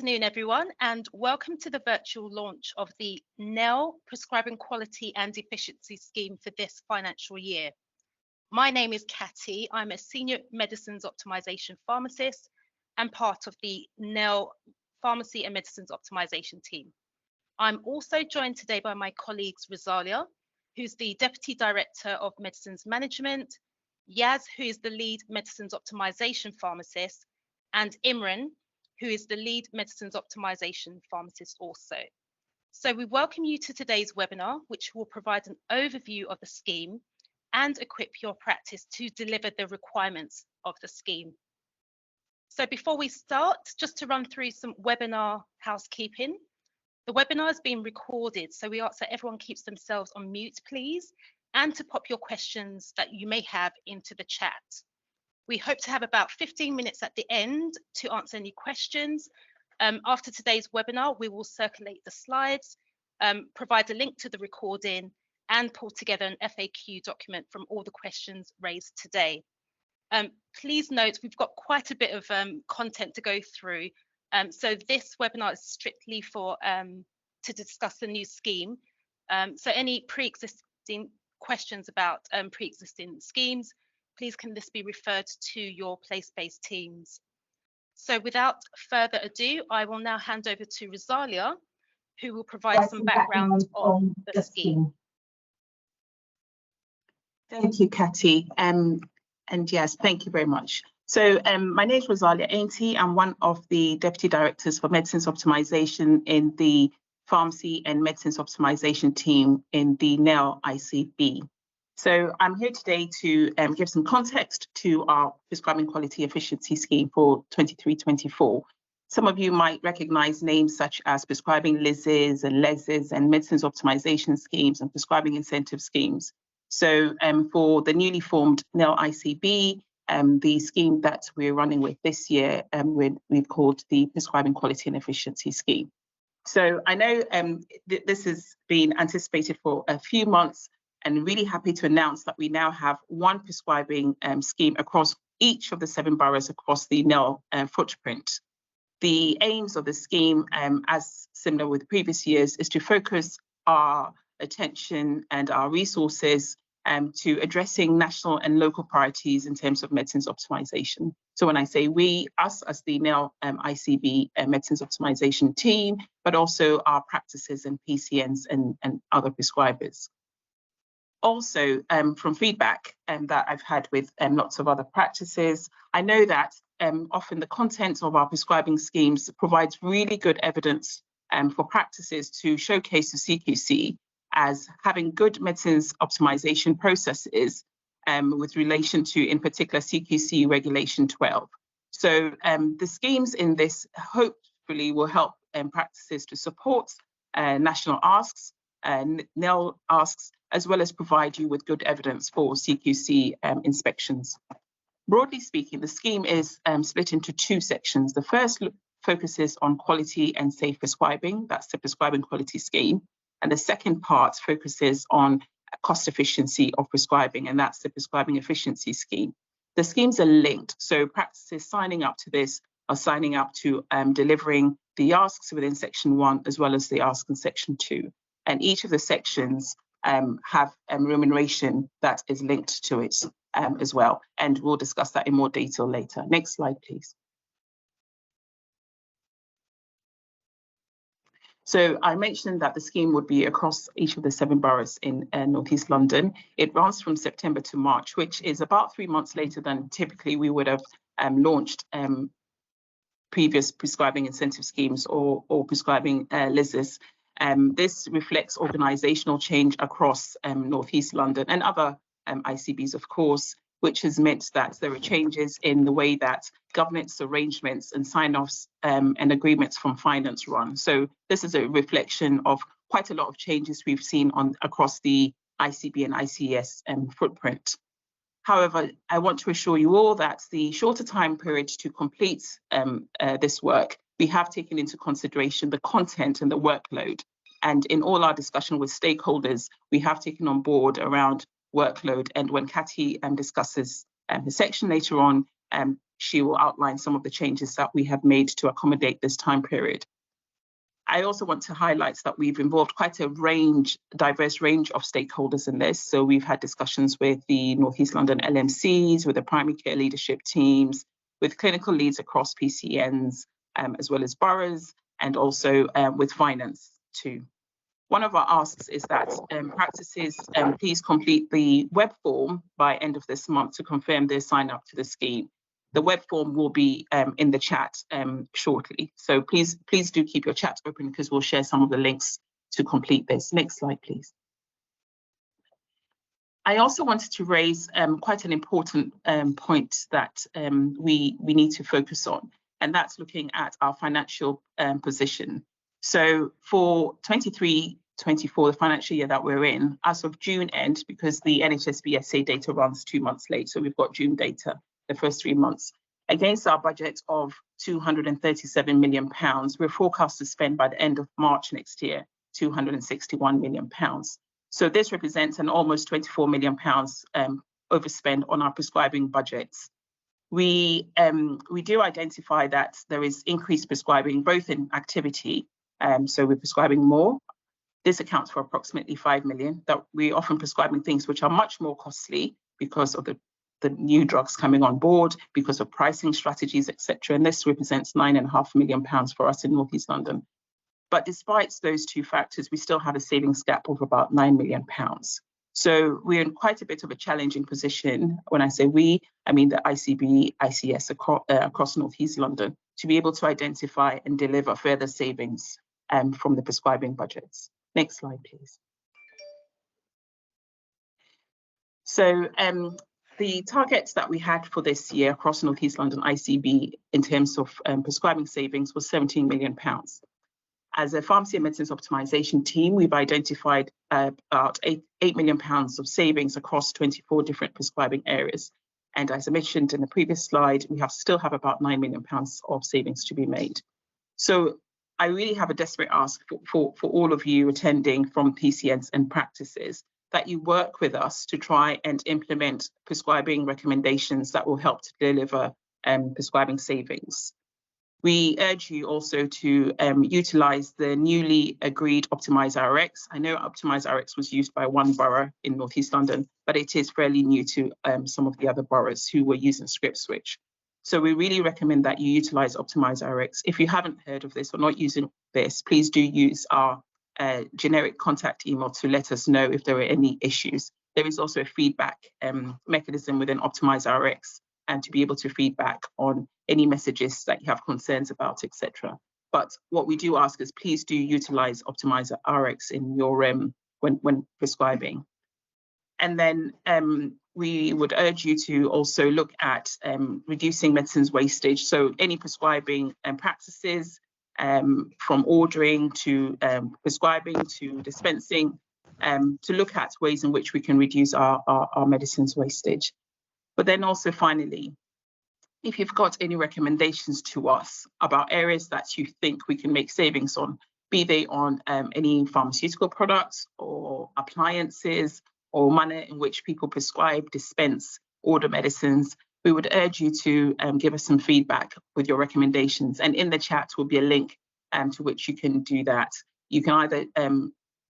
Afternoon, everyone, and welcome to the virtual launch of the NEL Prescribing Quality and Efficiency Scheme for this financial year. My name is Catty. I'm a Senior Medicines Optimization Pharmacist and part of the NEL Pharmacy and Medicines Optimization team. I'm also joined today by my colleagues Rosalia, who's the Deputy Director of Medicines Management, Yaz, who is the Lead Medicines Optimization Pharmacist, and Imran, who is the Lead Medicines Optimization Pharmacist also. So we welcome you to today's webinar, which will provide an overview of the scheme and equip your practice to deliver the requirements of the scheme. So before we start, just to run through some webinar housekeeping. The webinar is being recorded, so we ask that everyone keeps themselves on mute, please, and to pop your questions that you may have into the chat. We hope to have about 15 minutes at the end to answer any questions. After today's webinar, we will circulate the slides, provide a link to the recording, and pull together an FAQ document from all the questions raised today. Please note, we've got quite a bit of content to go through. So this webinar is strictly for to discuss the new scheme. So any pre-existing questions about pre-existing schemes, please can this be referred to your place-based teams. So without further ado, I will now hand over to Rosalia, who will provide some background on the scheme. Thank you, Catty. And yes, thank you very much. So my name is Rosalia Ainty. I'm one of the Deputy Directors for Medicines Optimization in the Pharmacy and Medicines Optimization team in the NEL ICB. So I'm here today to give some context to our Prescribing Quality Efficiency Scheme for 23-24. Some of you might recognize names such as Prescribing LISs and LESs and Medicines Optimization Schemes and Prescribing Incentive Schemes. So for the newly formed NEL ICB, the scheme that we're running with this year, we've called the Prescribing Quality and Efficiency Scheme. So I know this has been anticipated for a few months, and really happy to announce that we now have one prescribing scheme across each of the 7 boroughs across the NEL footprint. The aims of the scheme, as similar with previous years, is to focus our attention and our resources to addressing national and local priorities in terms of medicines optimization. So when I say we, us as the NEL ICB medicines optimization team, but also our practices and PCNs and other prescribers. Also, from feedback that I've had with lots of other practices, I know that often the content of our prescribing schemes provides really good evidence for practices to showcase the CQC as having good medicines optimization processes with relation to, in particular, CQC Regulation 12. So the schemes in this hopefully will help practices to support national asks, NEL asks, as well as provide you with good evidence for CQC inspections. Broadly speaking, the scheme is split into 2 sections. The first focuses on quality and safe prescribing, that's the Prescribing Quality Scheme. And the second part focuses on cost efficiency of prescribing, and that's the Prescribing Efficiency Scheme. The schemes are linked, so practices signing up to this are signing up to delivering the asks within Section 1 as well as the asks in Section 2. And each of the sections have remuneration that is linked to it as well. And we'll discuss that in more detail later. Next slide, please. So I mentioned that the scheme would be across each of the 7 boroughs in North East London. It runs from September to March, which is about 3 months later than typically we would have launched previous prescribing incentive schemes or prescribing LISs. This reflects organisational change across North East London and other ICBs, of course, which has meant that there are changes in the way that governance arrangements and sign-offs and agreements from finance run. So this is a reflection of quite a lot of changes we've seen across the ICB and ICS footprint. However, I want to assure you all that the shorter time period to complete this work, we have taken into consideration the content and the workload. And in all our discussion with stakeholders, we have taken on board around workload. And when Catty discusses the section later on, she will outline some of the changes that we have made to accommodate this time period. I also want to highlight that we've involved quite a diverse range of stakeholders in this. So we've had discussions with the North East London LMCs, with the primary care leadership teams, with clinical leads across PCNs, as well as boroughs, and also with finance too. One of our asks is that practices please complete the web form by end of this month to confirm their sign up to the scheme. The web form will be in the chat shortly. So please do keep your chat open, because we'll share some of the links to complete this. Next slide, please. I also wanted to raise quite an important point that we need to focus on, and that's looking at our financial position. So for 23-24, the financial year that we're in, as of June end, because the NHS BSA data runs 2 months late, so we've got June data, the first 3 months, against our budget of £237 million, we're forecast to spend by the end of March next year, £261 million. So this represents an almost £24 million overspend on our prescribing budgets. We do identify that there is increased prescribing, both in activity, so we're prescribing more. This accounts for approximately 5 million, that we're often prescribing things which are much more costly because of the new drugs coming on board, because of pricing strategies, etc. And this represents £9.5 million for us in North East London. But despite those two factors, we still have a savings gap of about £9 million. So we're in quite a bit of a challenging position. When I say we, I mean the ICB, ICS across North East London, to be able to identify and deliver further savings from the prescribing budgets. Next slide, please. So the targets that we had for this year across North East London ICB in terms of prescribing savings was £17 million. As a pharmacy and medicines optimization team, we've identified about £8 million of savings across 24 different prescribing areas. And as I mentioned in the previous slide, we still have about £9 million of savings to be made. So I really have a desperate ask for all of you attending from PCNs and practices, that you work with us to try and implement prescribing recommendations that will help to deliver prescribing savings. We urge you also to utilise the newly agreed Optimise RX. I know Optimise RX was used by one borough in North East London, but it is fairly new to some of the other boroughs who were using Script Switch. So we really recommend that you utilise Optimise RX. If you haven't heard of this or not using this, please do use our generic contact email to let us know if there are any issues. There is also a feedback mechanism within Optimise RX, and to be able to feedback on any messages that you have concerns about, etc. But what we do ask is, please do utilize Optimizer RX in your when prescribing. And then we would urge you to also look at reducing medicines wastage. So any prescribing practices, from ordering to prescribing to dispensing, to look at ways in which we can reduce our medicines wastage. But then also finally, if you've got any recommendations to us about areas that you think we can make savings on, be they on any pharmaceutical products or appliances or manner in which people prescribe, dispense, order medicines, we would urge you to give us some feedback with your recommendations. And in the chat will be a link to which you can do that. You can either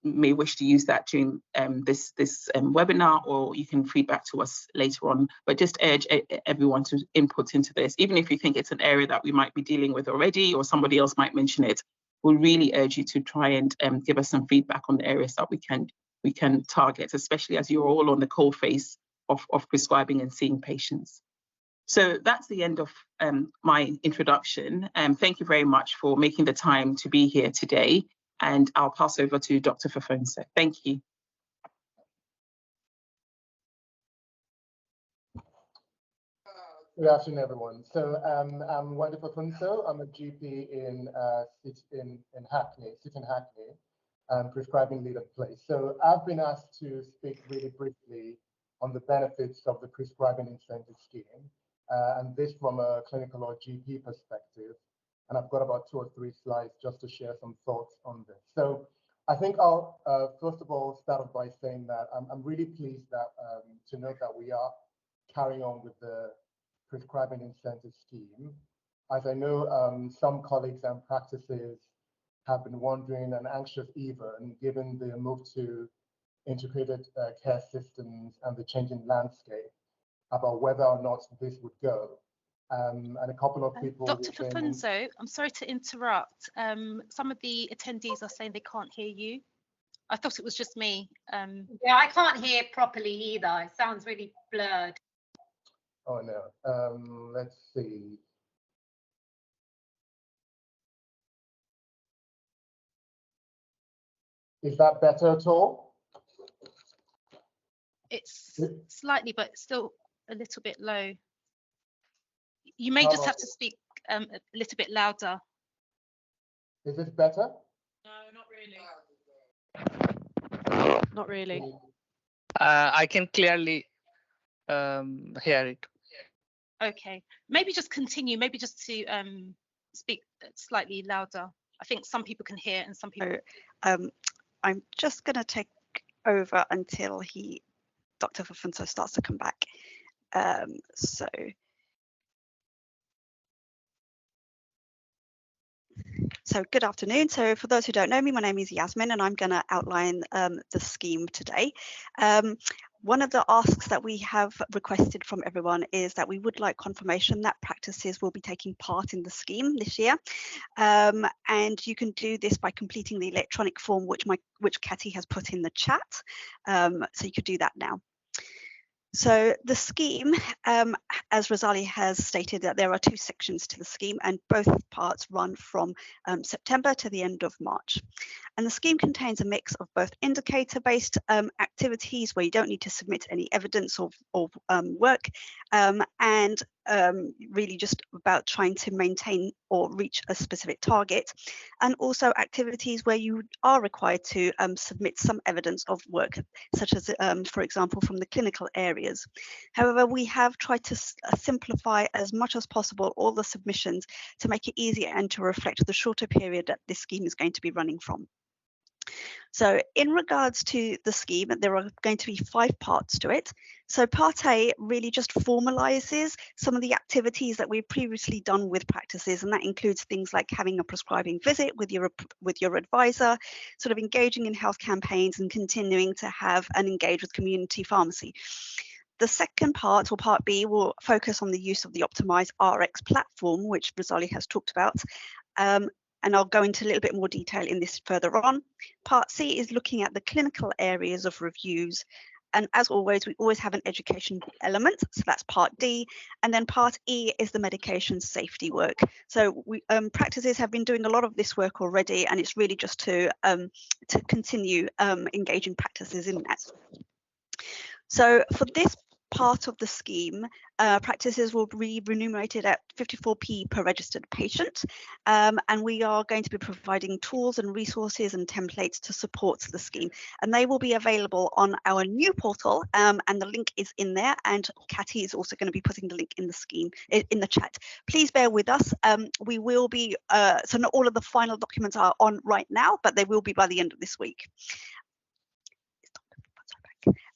may wish to use that during this webinar, or you can feedback to us later on. But just urge everyone to input into this, even if you think it's an area that we might be dealing with already, or somebody else might mention it. We'll really urge you to try and give us some feedback on the areas that we can target, especially as you're all on the coal face of prescribing and seeing patients. So that's the end of my introduction. Thank you very much for making the time to be here today. And I'll pass over to Dr. Fofonso. Thank you. Good afternoon, everyone. So I'm Wanda Fofonso. I'm a GP in Hackney, sitting Hackney, prescribing lead of place. So I've been asked to speak really briefly on the benefits of the prescribing incentive scheme, and this from a clinical or GP perspective. And I've got about 2 or 3 slides just to share some thoughts on this. So I think I'll first of all start off by saying that I'm really pleased that to note that we are carrying on with the prescribing incentive scheme. As I know, some colleagues and practices have been wondering and anxious even, given the move to integrated care systems and the changing landscape, about whether or not this would go. And a couple of people... Dr. Fafunso, I'm sorry to interrupt. Some of the attendees are saying they can't hear you. I thought it was just me. Yeah, I can't hear properly either. It sounds really blurred. Oh no, let's see. Is that better at all? It's slightly, but still a little bit low. You may just have to speak a little bit louder. Is this better? No, not really. Not really. I can clearly hear it. Okay, maybe just continue, maybe just to speak slightly louder. I think some people can hear and some people... I'm just going to take over until Dr. Fafunso starts to come back. So good afternoon. So for those who don't know me, my name is Yasmin and I'm going to outline the scheme today. One of the asks that we have requested from everyone is that we would like confirmation that practices will be taking part in the scheme this year. And you can do this by completing the electronic form which Katy has put in the chat. So you could do that now. So the scheme, as Rosalie has stated, that there are two sections to the scheme and both parts run from September to the end of March. And the scheme contains a mix of both indicator-based activities where you don't need to submit any evidence of work and really just about trying to maintain or reach a specific target, and also activities where you are required to submit some evidence of work, such as, for example, from the clinical areas. However, we have tried to simplify as much as possible all the submissions to make it easier and to reflect the shorter period that this scheme is going to be running from. So in regards to the scheme, there are going to be 5 parts to it. So part A really just formalizes some of the activities that we've previously done with practices, and that includes things like having a prescribing visit with your advisor, sort of engaging in health campaigns and continuing to have and engage with community pharmacy. The second part, or part B, will focus on the use of the optimized RX platform, which Rosalie has talked about. And I'll go into a little bit more detail in this further on. Part C is looking at the clinical areas of reviews. And as always, we always have an education element. So that's part D. And then part E is the medication safety work. So we, practices have been doing a lot of this work already, and it's really just to continue engaging practices in that. So for this part of the scheme, practices will be remunerated at 54p per registered patient, and we are going to be providing tools and resources and templates to support the scheme, and they will be available on our new portal, and the link is in there, and Katy is also going to be putting the link in the scheme in the chat. Please bear with us. We will be so not all of the final documents are on right now, but they will be by the end of this week.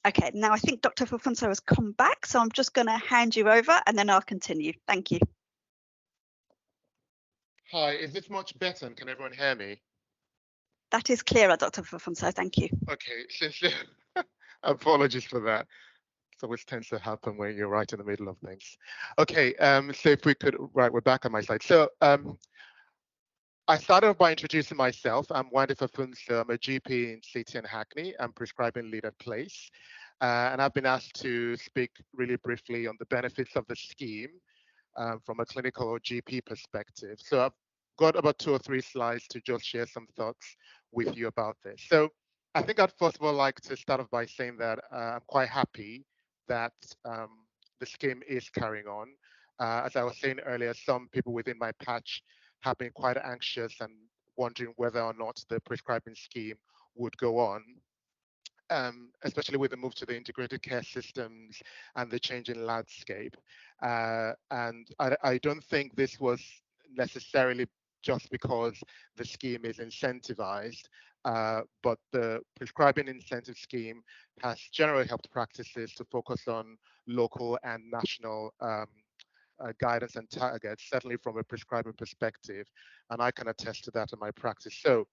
Okay, now I think Dr. Fafunso has come back, so I'm just going to hand you over and then I'll continue. Thank you. Hi, is this much better? Can everyone hear me? That is clearer, Dr. Fafunso, thank you. Okay, apologies for that. It always tends to happen when you're right in the middle of things. Okay, so if we could, right, we're back on my slide. So I started off by introducing myself. I'm Wande Fafunso. I'm a GP in City and Hackney. I'm prescribing lead at Place. And I've been asked to speak really briefly on the benefits of the scheme from a clinical or GP perspective. So I've got about 2 or 3 slides to just share some thoughts with you about this. So I think I'd first of all like to start off by saying that I'm quite happy that the scheme is carrying on. As I was saying earlier, some people within my patch have been quite anxious and wondering whether or not the prescribing scheme would go on, especially with the move to the integrated care systems and the changing landscape. And I don't think this was necessarily just because the scheme is incentivized, but the prescribing incentive scheme has generally helped practices to focus on local and national guidance and targets, certainly from a prescribing perspective, and I can attest to that in my practice. So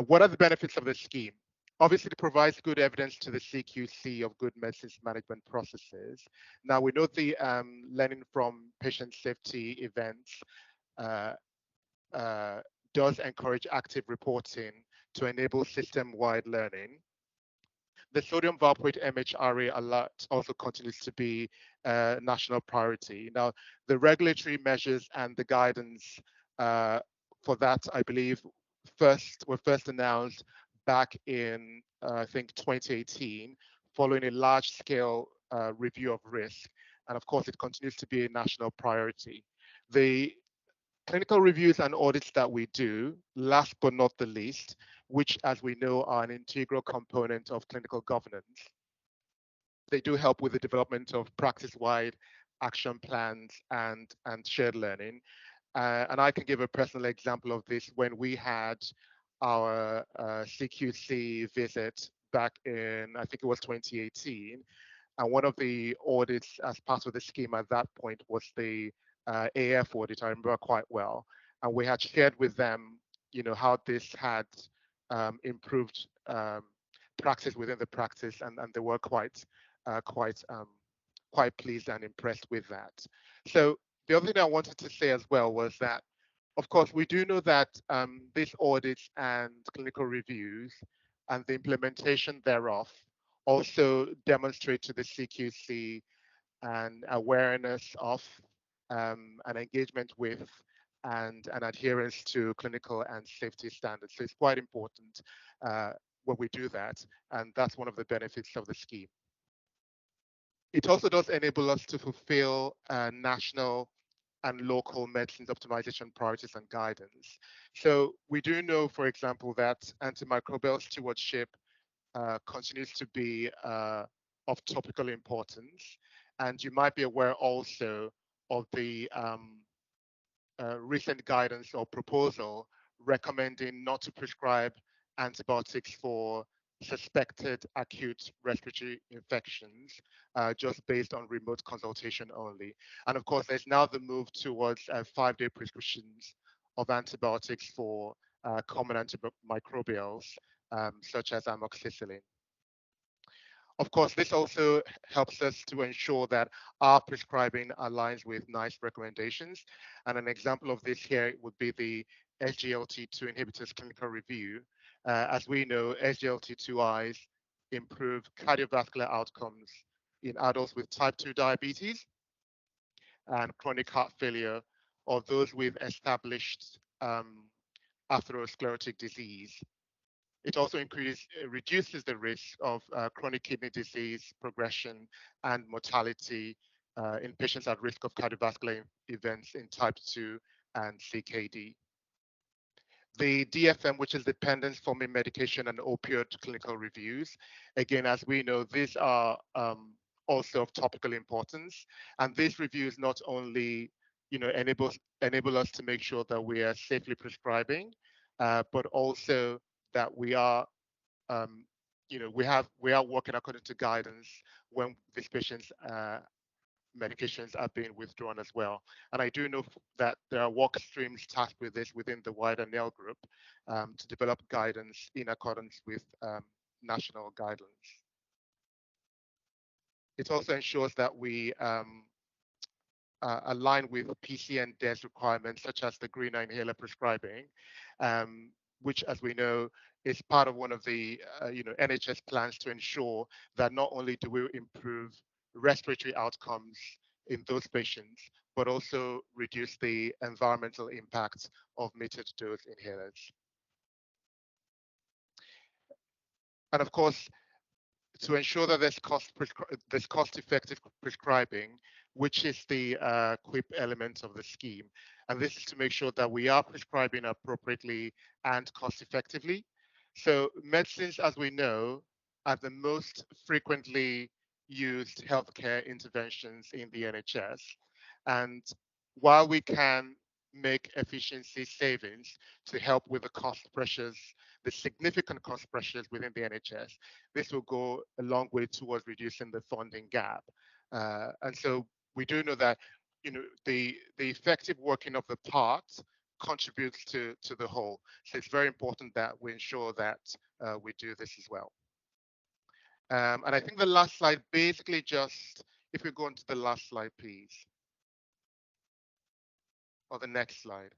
what are the benefits of this scheme? Obviously, it provides good evidence to the CQC of good medicines management processes. Now, we know the learning from patient safety events uh, uh, does encourage active reporting to enable system-wide learning. The sodium valproate MHRA alert also continues to be a national priority. Now, the regulatory measures and the guidance for that, I believe, were first announced back in, I think, 2018, following a large-scale review of risk. And of course, it continues to be a national priority. The clinical reviews and audits that we do, last but not the least, which, as we know, are an integral component of clinical governance. They do help with the development of practice-wide action plans and shared learning. And I can give a personal example of this when we had our CQC visit back in, I think it was 2018. And one of the audits as part of the scheme at that point was the AF audit. I remember quite well. And we had shared with them, how this had improved practice within the practice, and they were quite pleased and impressed with that. So the other thing I wanted to say as well was that, of course, we do know that these audits and clinical reviews and the implementation thereof also demonstrate to the CQC an awareness of an engagement with and an adherence to clinical and safety standards. So it's quite important when we do that, and that's one of the benefits of the scheme. It also does enable us to fulfill national and local medicines optimization priorities and guidance. So we do know, for example, that antimicrobial stewardship continues to be of topical importance. And you might be aware also of the recent guidance or proposal recommending not to prescribe antibiotics for suspected acute respiratory infections, just based on remote consultation only. And of course, there's now the move towards 5-day prescriptions of antibiotics for common antimicrobials, such as amoxicillin. Of course, this also helps us to ensure that our prescribing aligns with NICE recommendations. And an example of this here would be the SGLT2 inhibitors clinical review. As we know, SGLT2Is improve cardiovascular outcomes in adults with type 2 diabetes and chronic heart failure, or those with established atherosclerotic disease. It also reduces the risk of chronic kidney disease progression and mortality in patients at risk of cardiovascular events in type 2 and CKD. The DFM, which is dependence forming medication and opioid clinical reviews. Again, as we know, these are also of topical importance. And these reviews not only enable us to make sure that we are safely prescribing, but also that we are we are working according to guidance when these patients' medications are being withdrawn as well. And I do know that there are work streams tasked with this within the wider NEL group to develop guidance in accordance with national guidelines. It also ensures that we align with PC and DES requirements, such as the greener inhaler prescribing, which, as we know, is part of one of the NHS plans to ensure that not only do we improve respiratory outcomes in those patients, but also reduce the environmental impact of metered dose inhalers. And of course, to ensure that there's cost-effective prescribing, which is the QUIP element of the scheme. And this is to make sure that we are prescribing appropriately and cost-effectively. So medicines, as we know, are the most frequently used healthcare interventions in the NHS. And while we can make efficiency savings to help with the cost pressures, the significant cost pressures within the NHS, this will go a long way towards reducing the funding gap. And so we do know that the effective working of the part contributes to the whole. So it's very important that we ensure that we do this as well. And I think the last slide basically just, if we go on to the last slide, please, or the next slide.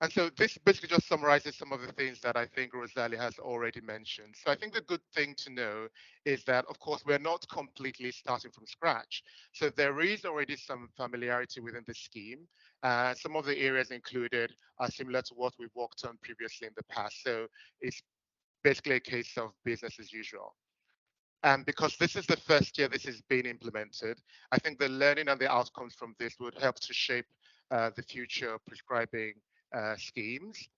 And so this basically just summarizes some of the things that I think Rosalie has already mentioned. So I think the good thing to know is that, of course, we're not completely starting from scratch. So there is already some familiarity within the scheme. Some of the areas included are similar to what we've worked on previously in the past. So it's basically a case of business as usual. And because this is the first year this is being implemented, I think the learning and the outcomes from this would help to shape the future prescribing schemes.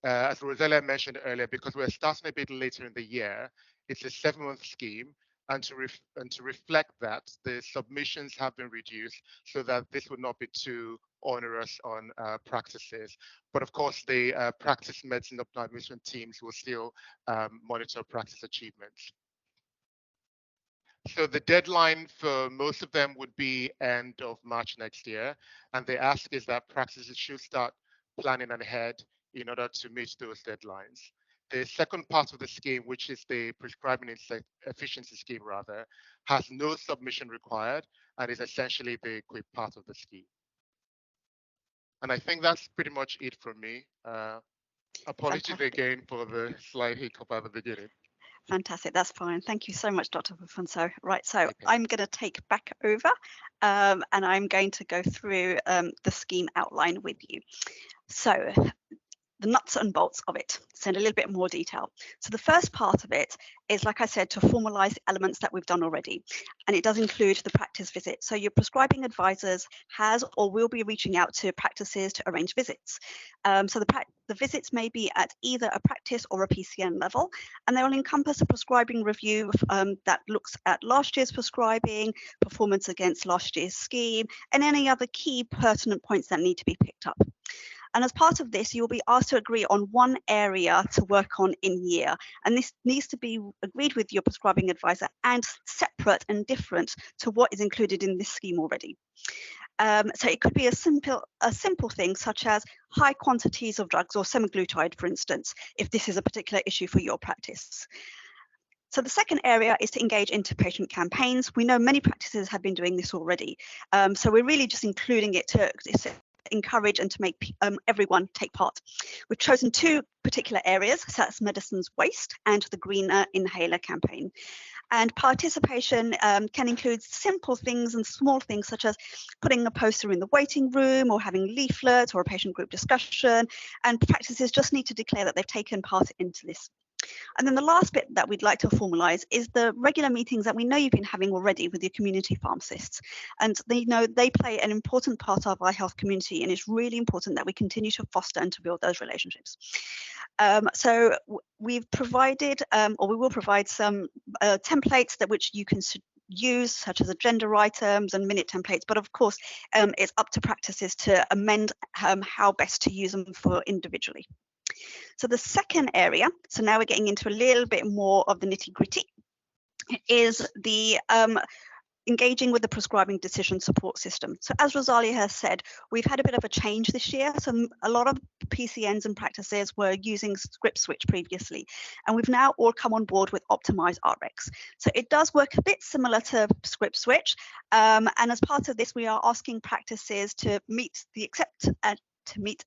As Rosalia mentioned earlier, because we're starting a bit later in the year, it's a 7-month scheme, and to reflect that, the submissions have been reduced so that this would not be too onerous on practices. But of course, the practice medicine optimization teams will still monitor practice achievements. So the deadline for most of them would be end of March next year. And the ask is that practices should start planning ahead in order to meet those deadlines. The second part of the scheme, which is the prescribing efficiency scheme rather, has no submission required and is essentially the quick part of the scheme. And I think that's pretty much it from me. Apologies Fantastic. again for the slight hiccup at the beginning. Fantastic, that's fine. Thank you so much, Dr. Afonso. Right, so Okay. I'm going to take back over and I'm going to go through the scheme outline with you. So the nuts and bolts of it, so in a little bit more detail. So the first part of it is, like I said, to formalise the elements that we've done already. And it does include the practice visit. So your prescribing advisors has or will be reaching out to practices to arrange visits. So the visits may be at either a practice or a PCN level, and they will encompass a prescribing review that looks at last year's prescribing, performance against last year's scheme, and any other key pertinent points that need to be picked up. And as part of this, you'll be asked to agree on one area to work on in year. And this needs to be agreed with your prescribing advisor and separate and different to what is included in this scheme already. So it could be a simple thing such as high quantities of drugs or semaglutide, for instance, if this is a particular issue for your practice. So the second area is to engage inter-patient campaigns. We know many practices have been doing this already. So we're really just including it to encourage and to make everyone take part. We've chosen 2 particular areas, so that's medicines waste and the greener inhaler campaign. And participation can include simple things and small things such as putting a poster in the waiting room or having leaflets or a patient group discussion, and practices just need to declare that they've taken part into this. And then the last bit that we'd like to formalise is the regular meetings that we know you've been having already with your community pharmacists. And they play an important part of our health community, and it's really important that we continue to foster and to build those relationships. So we've provided, or we will provide some templates that which you can use, such as agenda items and minute templates, but of course it's up to practices to amend how best to use them for individually. So the second area, so now we're getting into a little bit more of the nitty-gritty, is the engaging with the prescribing decision support system. So as Rosalia has said, we've had a bit of a change this year. So a lot of PCNs and practices were using Script Switch previously, and we've now all come on board with Optimize RX. So it does work a bit similar to Script Switch, and as part of this, we are asking practices to meet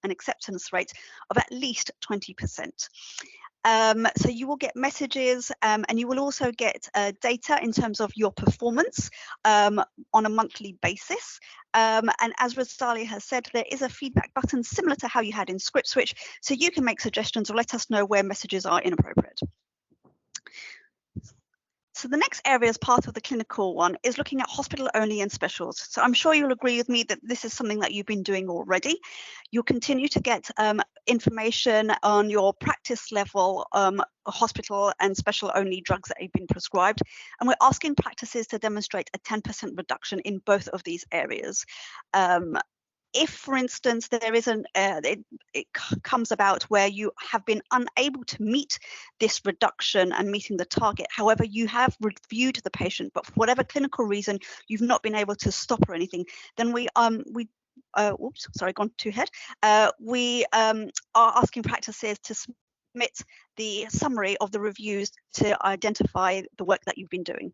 an acceptance rate of at least 20%. So you will get messages and you will also get data in terms of your performance on a monthly basis. And as Rosalia has said, there is a feedback button similar to how you had in Script Switch, so you can make suggestions or let us know where messages are inappropriate. So the next area as part of the clinical one is looking at hospital only and specials. So I'm sure you'll agree with me that this is something that you've been doing already. You'll continue to get information on your practice level hospital and special only drugs that have been prescribed. And we're asking practices to demonstrate a 10% reduction in both of these areas. if, for instance, there is it comes about where you have been unable to meet this reduction and meeting the target, however, you have reviewed the patient, but for whatever clinical reason you've not been able to stop or anything, then we oops, sorry, gone too ahead. We are asking practices to submit the summary of the reviews to identify the work that you've been doing.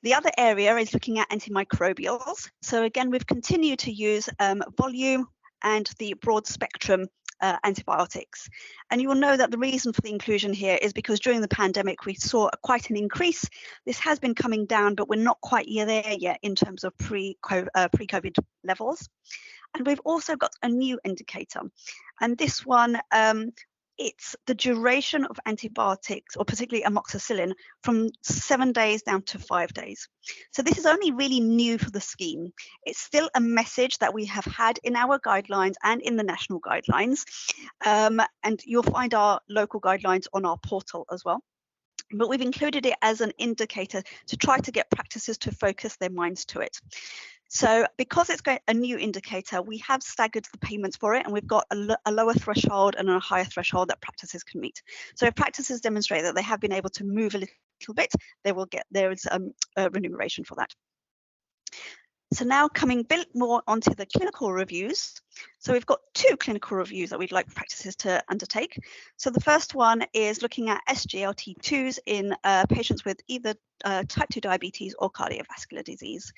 The other area is looking at antimicrobials. So again, we've continued to use volume and the broad spectrum antibiotics. And you will know that the reason for the inclusion here is because during the pandemic, we saw quite an increase. This has been coming down, but we're not quite there yet in terms of pre-COVID levels. And we've also got a new indicator. And this one, it's the duration of antibiotics, or particularly amoxicillin, from 7 days down to 5 days. So this is only really new for the scheme. It's still a message that we have had in our guidelines and in the national guidelines. And you'll find our local guidelines on our portal as well. But we've included it as an indicator to try to get practices to focus their minds to it. So because it's a new indicator, we have staggered the payments for it, and we've got a lower threshold and a higher threshold that practices can meet. So if practices demonstrate that they have been able to move a little bit, there is a remuneration for that. So now coming a bit more onto the clinical reviews. So we've got 2 clinical reviews that we'd like practices to undertake. So the first one is looking at SGLT2s in patients with either type 2 diabetes or cardiovascular disease.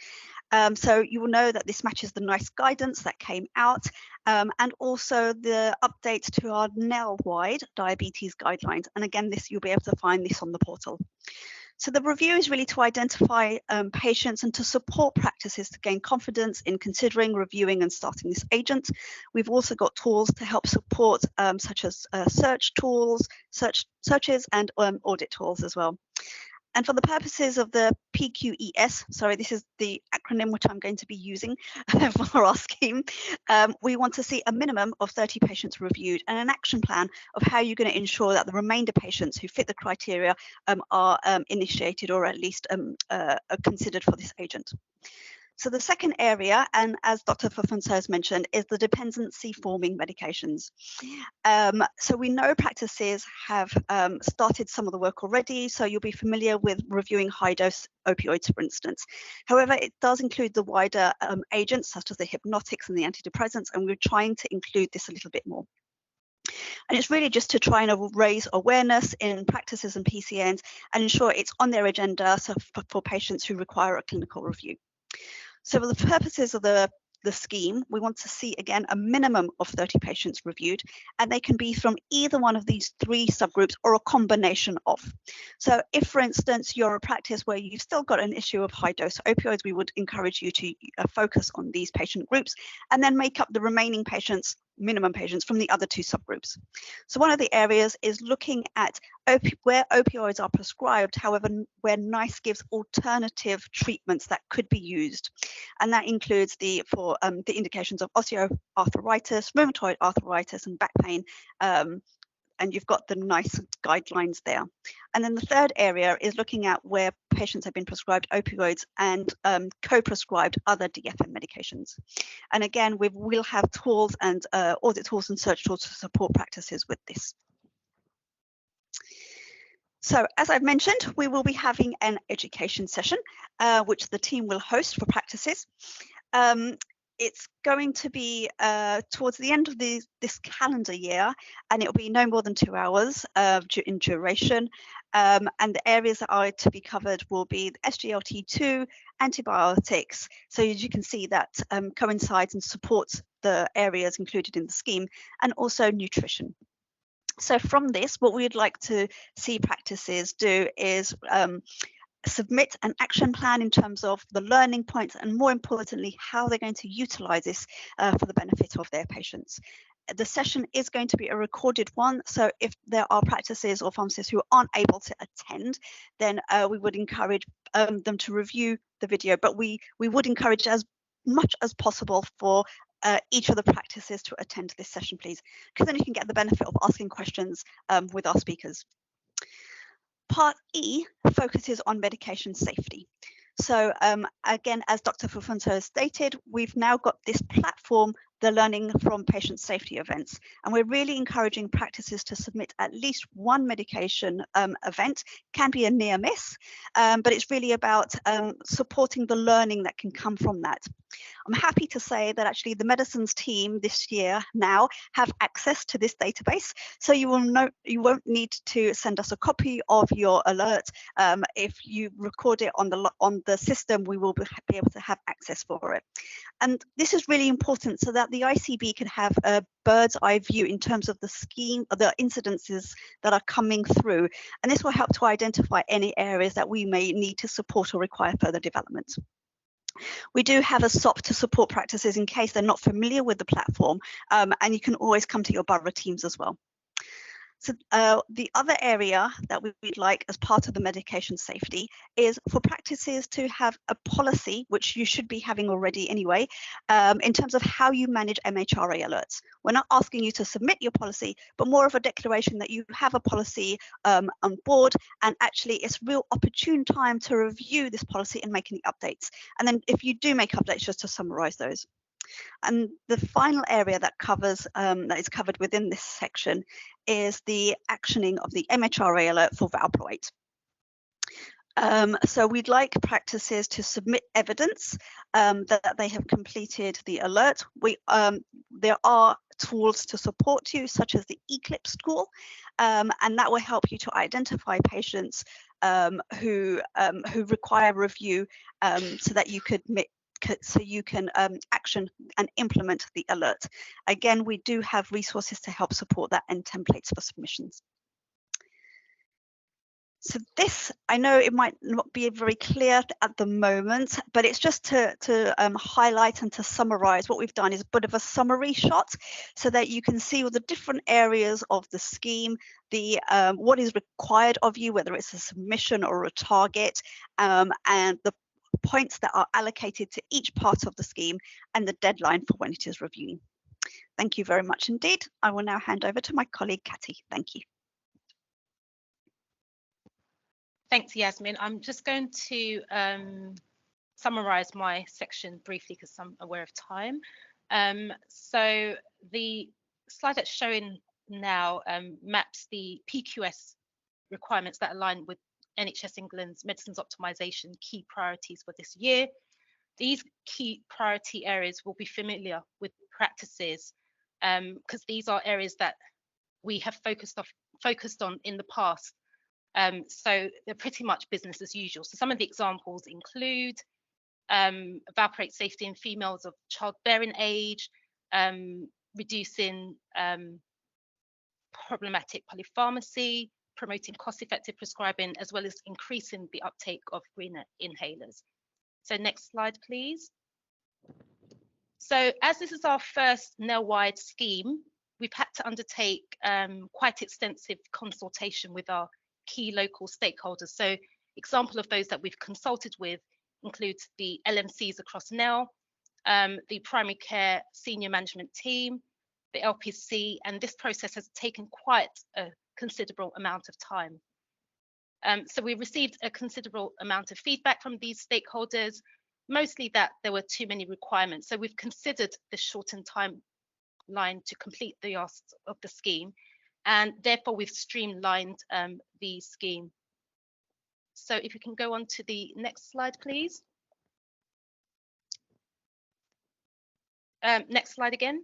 So you will know that this matches the NICE guidance that came out, and also the updates to our NEL-wide diabetes guidelines. And again, you'll be able to find this on the portal. So the review is really to identify patients and to support practices to gain confidence in considering, reviewing and starting this agent. We've also got tools to help support such as search tools, searches and audit tools as well. And for the purposes of the PQES, sorry, this is the acronym which I'm going to be using for our scheme, we want to see a minimum of 30 patients reviewed and an action plan of how you're going to ensure that the remainder patients who fit the criteria are initiated or at least are considered for this agent. So the second area, and as Dr. Fufunso has mentioned, is the dependency forming medications. So we know practices have started some of the work already, so you'll be familiar with reviewing high dose opioids, for instance. However, it does include the wider agents such as the hypnotics and the antidepressants, and we're trying to include this a little bit more. And it's really just to try and raise awareness in practices and PCNs and ensure it's on their agenda for patients who require a clinical review. So for the purposes of the scheme, we want to see, again, a minimum of 30 patients reviewed, and they can be from either one of these 3 subgroups or a combination of. So if, for instance, you're a practice where you've still got an issue of high dose opioids, we would encourage you to focus on these patient groups and then make up the remaining patients, minimum patients, from the other 2 subgroups. So one of the areas is looking at where opioids are prescribed, however, where NICE gives alternative treatments that could be used. And that includes the indications of osteoarthritis, rheumatoid arthritis and back pain. And you've got the NICE guidelines there. And then the third area is looking at where patients have been prescribed opioids and co-prescribed other DFM medications. And again, we'll have tools and audit tools and search tools to support practices with this. So as I've mentioned, we will be having an education session, which the team will host for practices. It's going to be towards the end of this calendar year, and it will be no more than 2 hours in duration. And the areas that are to be covered will be the SGLT2, antibiotics. So as you can see, that coincides and supports the areas included in the scheme, and also nutrition. So from this, what we'd like to see practices do is submit an action plan in terms of the learning points and, more importantly, how they're going to utilize this for the benefit of their patients. The session is going to be a recorded one, so if there are practices or pharmacists who aren't able to attend, then we would encourage them to review the video, but we would encourage as much as possible for each of the practices to attend this session, please, because then you can get the benefit of asking questions with our speakers. Part E focuses on medication safety. So again, as Dr. Fufunso has stated, we've now got this platform, the learning from patient safety events, and we're really encouraging practices to submit at least one medication event. Can be a near miss, but it's really about supporting the learning that can come from that. I'm happy to say that actually the medicines team this year now have access to this database, so you won't need to send us a copy of your alert. If you record it on the system, we will be able to have access for it. And this is really important so that the ICB can have a bird's eye view in terms of the scheme, the incidences that are coming through, and this will help to identify any areas that we may need to support or require further development. We do have a SOP to support practices in case they're not familiar with the platform, and you can always come to your borough teams as well. So the other area that we'd like as part of the medication safety is for practices to have a policy, which you should be having already anyway, in terms of how you manage MHRA alerts. We're not asking you to submit your policy, but more of a declaration that you have a policy on board, and actually it's a real opportune time to review this policy and make any updates. And then if you do make updates, just to summarize those. And the final area that is covered within this section is the actioning of the MHRA alert for valproate. So we'd like practices to submit evidence that they have completed the alert. There are tools to support you, such as the Eclipse tool, and that will help you to identify patients who require review, so that you can action and implement the alert. Again, we do have resources to help support that and templates for submissions. So this, I know it might not be very clear at the moment, but it's just to highlight and to summarize what we've done is a bit of a summary shot so that you can see all the different areas of the scheme, what is required of you, whether it's a submission or a target, and the points that are allocated to each part of the scheme and the deadline for when it is reviewing. Thank you very much indeed. I will now hand over to my colleague, Catty. Thank you. Thanks, Yasmin. I'm just going to summarize my section briefly because I'm aware of time. So the slide that's showing now maps the PQS requirements that align with NHS England's medicines optimisation key priorities for this year. These key priority areas will be familiar with practices because these are areas that we have focused on in the past. So they're pretty much business as usual. So some of the examples include valproate safety in females of childbearing age, reducing problematic polypharmacy, promoting cost-effective prescribing, as well as increasing the uptake of green inhalers. So next slide, please. So as this is our first NEL-wide scheme, we've had to undertake quite extensive consultation with our key local stakeholders. So example of those that we've consulted with includes the LMCs across NEL, the primary care senior management team, the LPC, and this process has taken quite a considerable amount of time. So we received a considerable amount of feedback from these stakeholders, mostly that there were too many requirements. So we've considered the shortened timeline to complete the asks of the scheme, and therefore we've streamlined the scheme. So if you can go on to the next slide, please. Next slide again.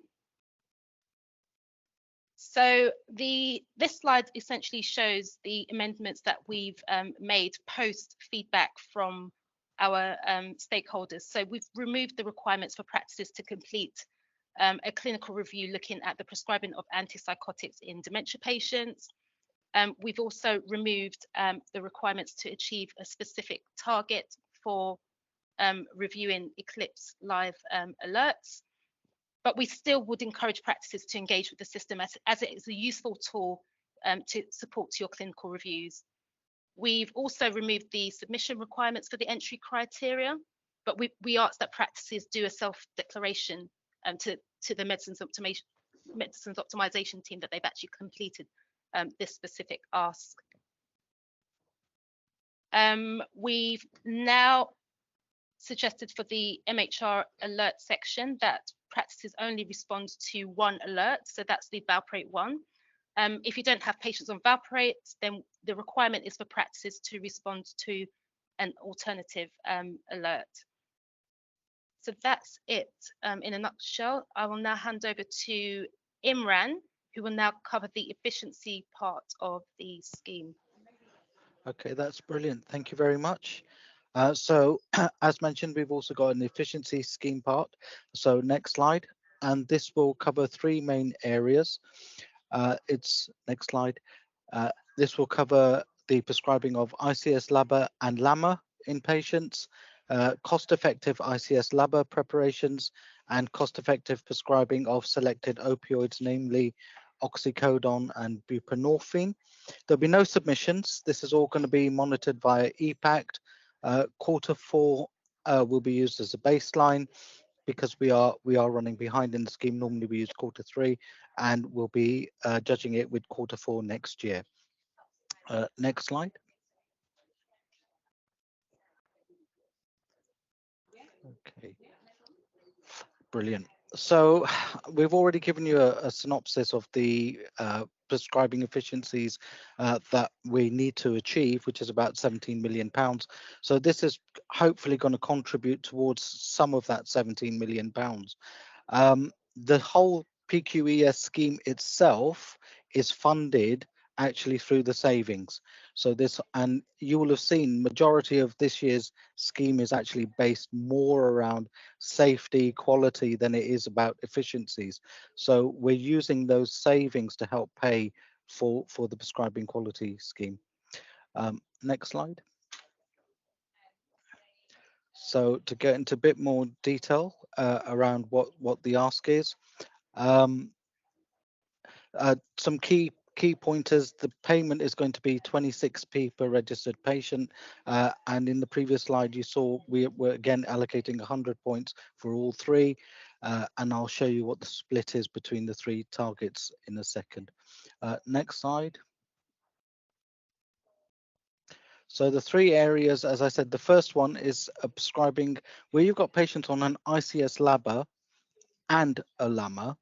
So this slide essentially shows the amendments that we've made post feedback from our stakeholders. So we've removed the requirements for practices to complete a clinical review looking at the prescribing of antipsychotics in dementia patients. We've also removed the requirements to achieve a specific target for reviewing Eclipse live alerts. But we still would encourage practices to engage with the system as it is a useful tool to support your clinical reviews. We've also removed the submission requirements for the entry criteria, but we ask that practices do a self-declaration to the medicines optimization team that they've actually completed this specific ask. We've now suggested for the MHR alert section that practices only respond to one alert, so that's the valproate 1. If you don't have patients on valproate, then the requirement is for practices to respond to an alternative alert. So that's it in a nutshell. I will now hand over to Imran, who will now cover the efficiency part of the scheme. Okay, that's brilliant. Thank you very much. So as mentioned, we've also got an efficiency scheme part. So next slide. And this will cover 3 main areas. Next slide. This will cover the prescribing of ICS LABA and LAMA in patients, cost-effective ICS LABA preparations, and cost-effective prescribing of selected opioids, namely oxycodone and buprenorphine. There'll be no submissions. This is all going to be monitored via EPACT. Q4 will be used as a baseline because we are running behind in the scheme. Normally we use Q3, and we'll be judging it with Q4 next year. Next slide. Okay, brilliant. So we've already given you a synopsis of the prescribing efficiencies that we need to achieve, which is about £17 million. So this is hopefully going to contribute towards some of that £17 million. The whole PQES scheme itself is funded actually through the savings. So this, and you will have seen majority of this year's scheme is actually based more around safety, quality than it is about efficiencies. So we're using those savings to help pay for the prescribing quality scheme. Next slide. So to get into a bit more detail around what the ask is, some key pointers. The payment is going to be 26p per registered patient, and in the previous slide you saw we're again allocating 100 points for all 3, and I'll show you what the split is between the 3 targets in a second. Next slide. So the 3 areas, as I said, the first one is prescribing where you've got patients on an ICS LABA and a LAMA,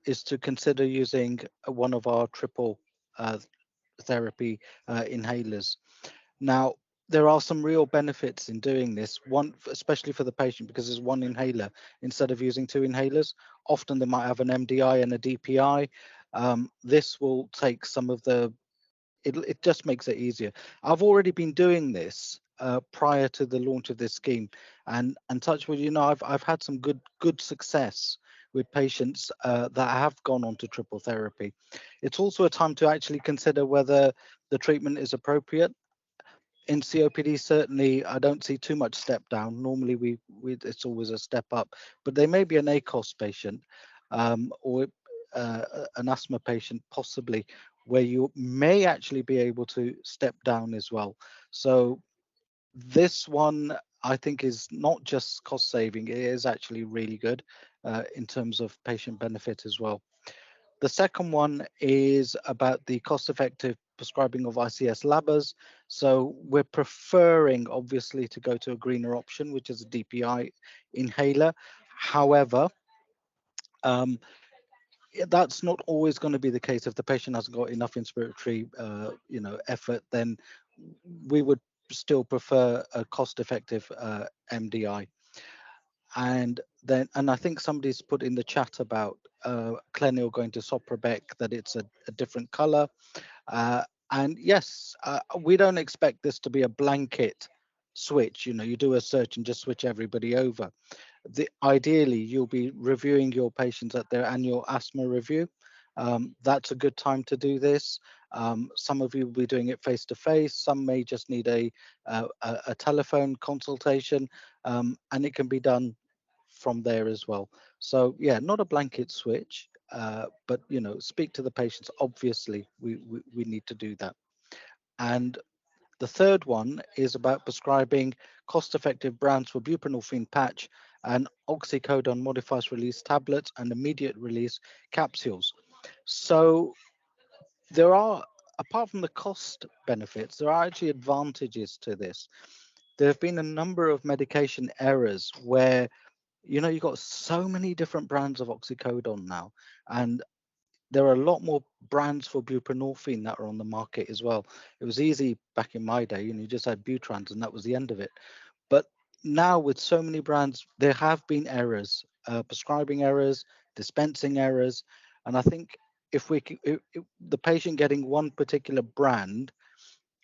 is to consider using one of our triple therapy inhalers. Now, there are some real benefits in doing this, one especially for the patient, because there's one inhaler instead of using 2 inhalers. Often they might have an MDI and a DPI. This will take some of the, it just makes it easier. I've already been doing this prior to the launch of this scheme, and touch wood, you know, I've had some good success with patients that have gone on to triple therapy. It's also a time to actually consider whether the treatment is appropriate. In COPD, certainly, I don't see too much step down. Normally, it's always a step up, but there may be an ACOS patient or an asthma patient, possibly, where you may actually be able to step down as well. So this one, I think, is not just cost saving, it is actually really good in terms of patient benefit as well. The second one is about the cost effective prescribing of ICS LABAs. So we're preferring, obviously, to go to a greener option, which is a DPI inhaler. However, that's not always going to be the case. If the patient hasn't got enough inspiratory effort, then we would still prefer a cost-effective MDI. And I think somebody's put in the chat about Clenil going to Soprabec, that it's a different color. And yes, we don't expect this to be a blanket switch. You know, you do a search and just switch everybody over. Ideally, you'll be reviewing your patients at their annual asthma review. That's a good time to do this. Some of you will be doing it face to face. Some may just need a telephone consultation, and it can be done from there as well. So yeah, not a blanket switch, but you know, speak to the patients. Obviously, we need to do that. And the third one is about prescribing cost-effective brands for buprenorphine patch and oxycodone modified release tablets and immediate release capsules. So there are, apart from the cost benefits, there are actually advantages to this. there have been a number of medication errors where, you know, you've got so many different brands of oxycodone now, and there are a lot more brands for buprenorphine that are on the market as well. It was easy back in my day, you know, you just had Butrans and that was the end of it. But now with so many brands, there have been errors, prescribing errors, dispensing errors, and I think if we can, if the patient getting one particular brand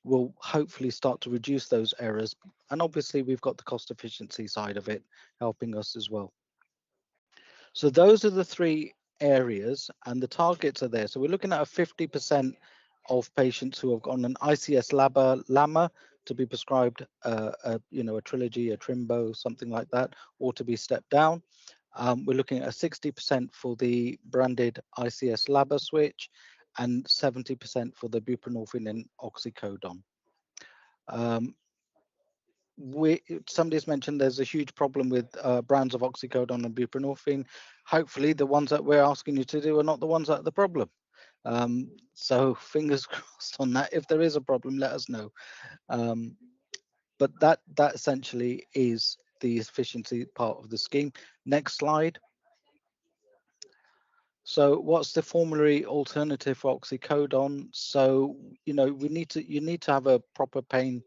will hopefully start to reduce those errors. And obviously we've got the cost efficiency side of it helping us as well. So those are the three areas, and the targets are there. So we're looking at a 50% of patients who have got an ICS LAMA to be prescribed, you know, a Trilogy, a Trimbo, something like that, or to be stepped down. We're looking at a 60% for the branded ICS LABA switch and 70% for the buprenorphine and oxycodone. Somebody's mentioned there's a huge problem with brands of oxycodone and buprenorphine. Hopefully the ones that we're asking you to do are not the ones that are the problem. So fingers crossed on that. If there is a problem, let us know. But that essentially is the efficiency part of the scheme. Next slide. So what's the formulary alternative for oxycodone? So, you know, you need to have a proper pain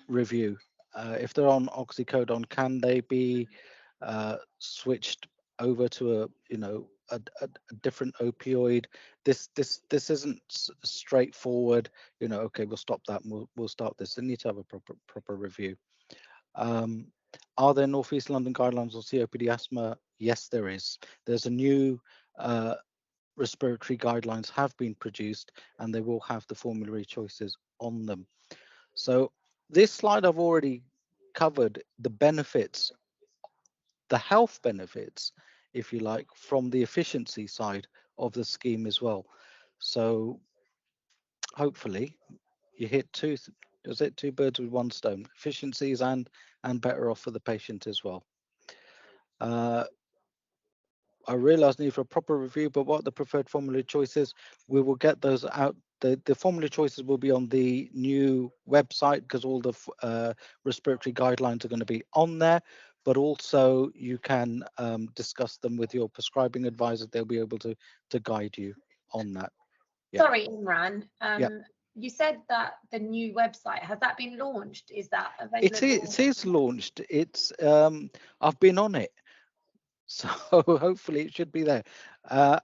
review. If they're on oxycodone, can they be switched over to a, you know, a different opioid? This isn't straightforward, you know, okay, we'll stop that and we'll start this. They need to have a proper review. Are there Northeast London guidelines on COPD asthma? Yes, there is. There's a new respiratory guidelines have been produced, and they will have the formulary choices on them. So this slide I've already covered the benefits, the health benefits, if you like, from the efficiency side of the scheme as well. So hopefully you hit two birds with one stone, efficiencies and better off for the patient as well. I realize need for a proper review, but what the preferred formulary choices, we will get those out. The formulary choices will be on the new website because all the respiratory guidelines are going to be on there, but also you can discuss them with your prescribing advisor. They'll be able to guide you on that. Yeah. Sorry, Imran. Yeah. You said that the new website, has that been launched? Is that available? It is launched. It's I've been on it. So hopefully it should be there.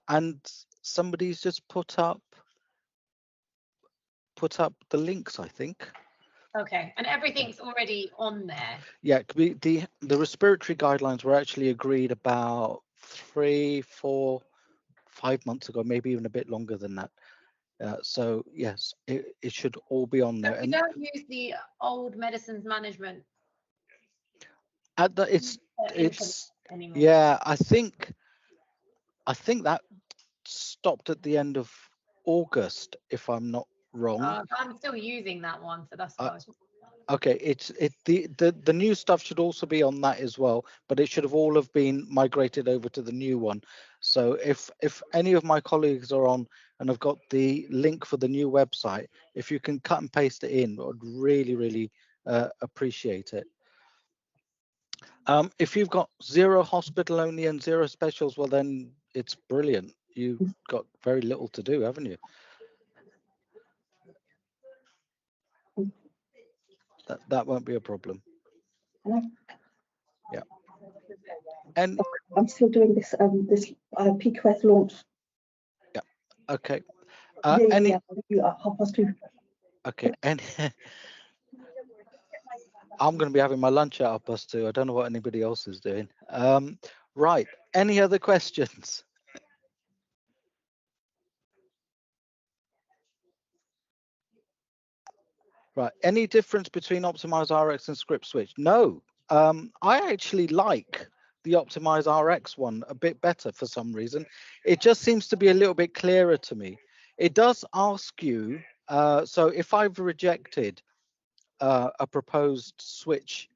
And somebody's just put up the links, I think. Okay, and everything's already on there. Yeah, the respiratory guidelines were actually agreed about 3, 4, 5 months ago, maybe even a bit longer than that. So yes, it should all be on there. So we don't use the old medicines management. It's anymore. Yeah, I think that stopped at the end of August, if I'm not wrong. I'm still using that one, so that's why. Okay, the new stuff should also be on that as well, but it should have all have been migrated over to the new one. So if any of my colleagues are on and have got the link for the new website, if you can cut and paste it in, I'd really appreciate it. If you've got 0 hospital only and 0 specials, well then it's brilliant. You've got very little to do, haven't you? That won't be a problem. Yeah. And I'm still doing this PQS launch. Yeah. Okay. Yeah, 2:30. Okay. And I'm going to be having my lunch at 2:30. I don't know what anybody else is doing. Right. Any other questions? Right. Any difference between Optimize RX and Script Switch? No. I actually like the Optimize RX one a bit better for some reason. It just seems to be a little bit clearer to me. It does ask you, so if I've rejected a proposed switch